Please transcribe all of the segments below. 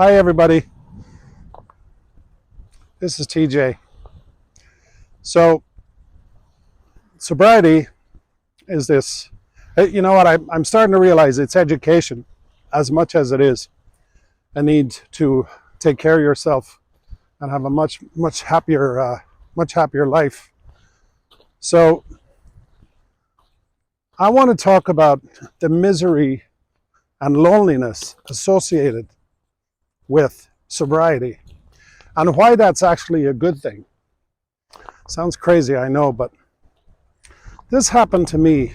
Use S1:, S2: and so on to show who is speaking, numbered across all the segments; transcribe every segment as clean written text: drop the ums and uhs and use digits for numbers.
S1: Hi everybody, this is TJ. So sobriety is this, you know what, I'm starting to realize it's education as much as it is a need to take care of yourself and have a much happier life. So I want to talk about the misery and loneliness associated with sobriety and why that's actually a good thing. Sounds crazy, I know, but this happened to me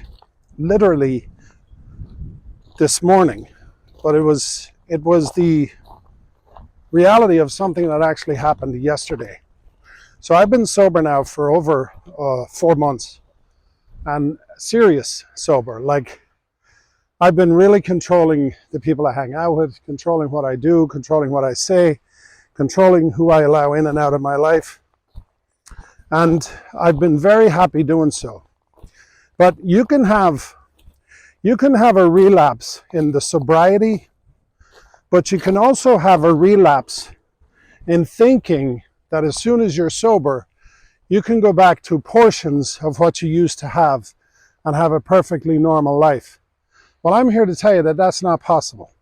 S1: literally this morning, but it was the reality of something that actually happened yesterday. So I've been sober now for over 4 months, and serious sober. Like, I've been really controlling the people I hang out with, controlling what I do, controlling what I say, controlling who I allow in and out of my life. And I've been very happy doing so. But you can have a relapse in the sobriety, but you can also have a relapse in thinking that as soon as you're sober, you can go back to portions of what you used to have and have a perfectly normal life. Well, I'm here to tell you that that's not possible.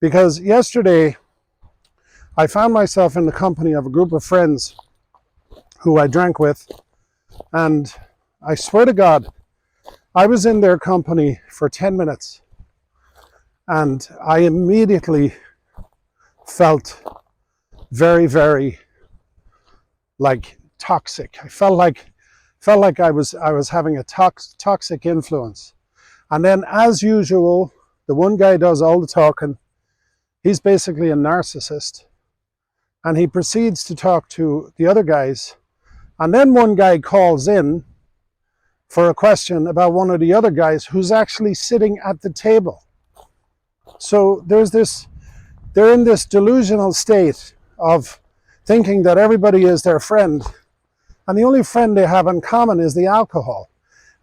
S1: Because yesterday, I found myself in the company of a group of friends who I drank with, and I swear to God, I was in their company for 10 minutes, and I immediately felt very, very like toxic. I felt like I was having a toxic influence. And then, as usual, the one guy does all the talking. He's basically a narcissist, and he proceeds to talk to the other guys. And then one guy calls in for a question about one of the other guys who's actually sitting at the table. So they're in this delusional state of thinking that everybody is their friend, and the only friend they have in common is the alcohol.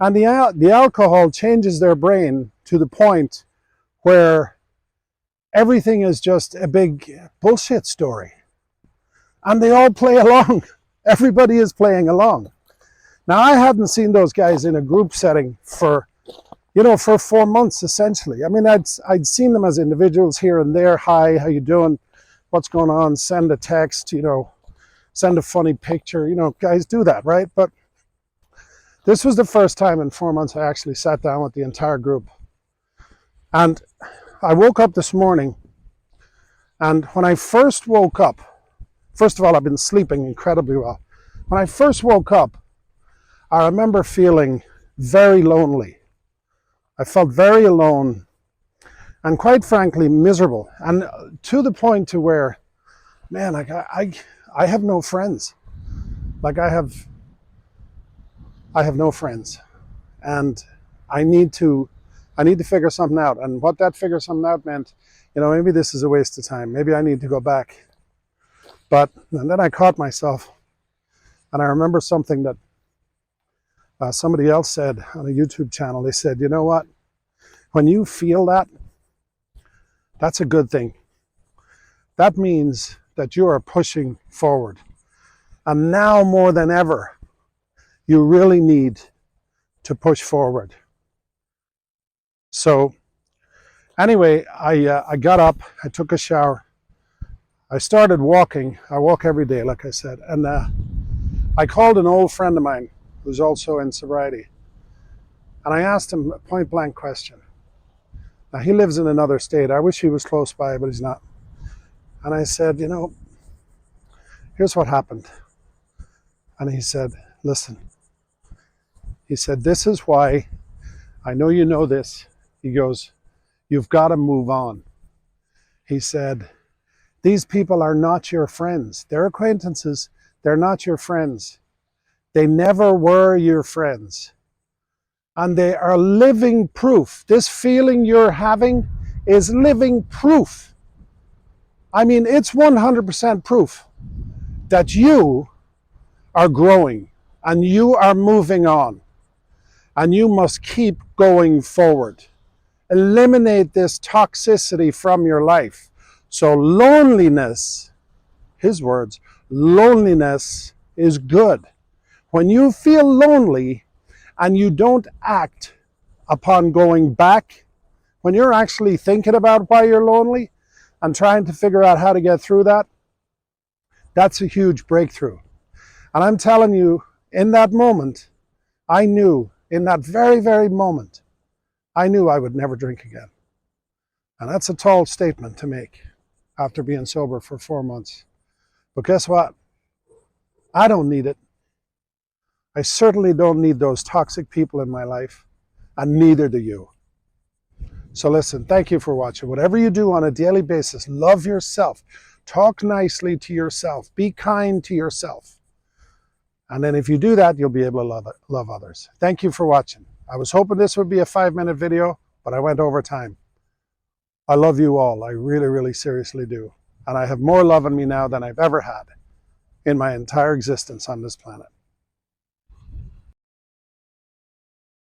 S1: And the alcohol changes their brain to the point where everything is just a big bullshit story. And they all play along. Everybody is playing along. Now, I hadn't seen those guys in a group setting for 4 months, essentially. I mean, I'd seen them as individuals here and there. Hi, how you doing? What's going on? Send a text, send a funny picture. Guys do that, right? But this was the first time in 4 months I actually sat down with the entire group. And I woke up this morning, and when I first woke up, first of all, I've been sleeping incredibly well. When I first woke up, I remember feeling very lonely. I felt very alone and, quite frankly, miserable. And to the point to where, man, like I have no friends. Like I have no friends, and I need to figure something out. And what that figure something out meant, maybe this is a waste of time. Maybe I need to go back. And then I caught myself, and I remember something that somebody else said on a YouTube channel. They said, you know what? When you feel that, that's a good thing. That means that you are pushing forward. And now more than ever, you really need to push forward. So anyway, I got up, I took a shower, I started walking. I walk every day, like I said, and I called an old friend of mine who's also in sobriety, and I asked him a point blank question. Now, he lives in another state. I wish he was close by, but he's not. And I said, here's what happened. And he said, listen. He said, this is why, I know you know this. He goes, you've got to move on. He said, these people are not your friends. They're acquaintances. They're not your friends. They never were your friends. And they are living proof. This feeling you're having is living proof. I mean, it's 100% proof that you are growing and you are moving on. And you must keep going forward. Eliminate this toxicity from your life So loneliness, his words, loneliness is good. When you feel lonely and you don't act upon going back, when you're actually thinking about why you're lonely and trying to figure out how to get through that, that's a huge breakthrough. And I'm telling you, in that moment, I knew, in that very, very moment, I knew I would never drink again. And that's a tall statement to make after being sober for 4 months. But guess what? I don't need it. I certainly don't need those toxic people in my life, and neither do you. So listen, thank you for watching. Whatever you do on a daily basis, love yourself. Talk nicely to yourself. Be kind to yourself. And then if you do that, you'll be able to love others. Thank you for watching. I was hoping this would be a 5-minute video, but I went over time. I love you all. I really, really seriously do. And I have more love in me now than I've ever had in my entire existence on this planet.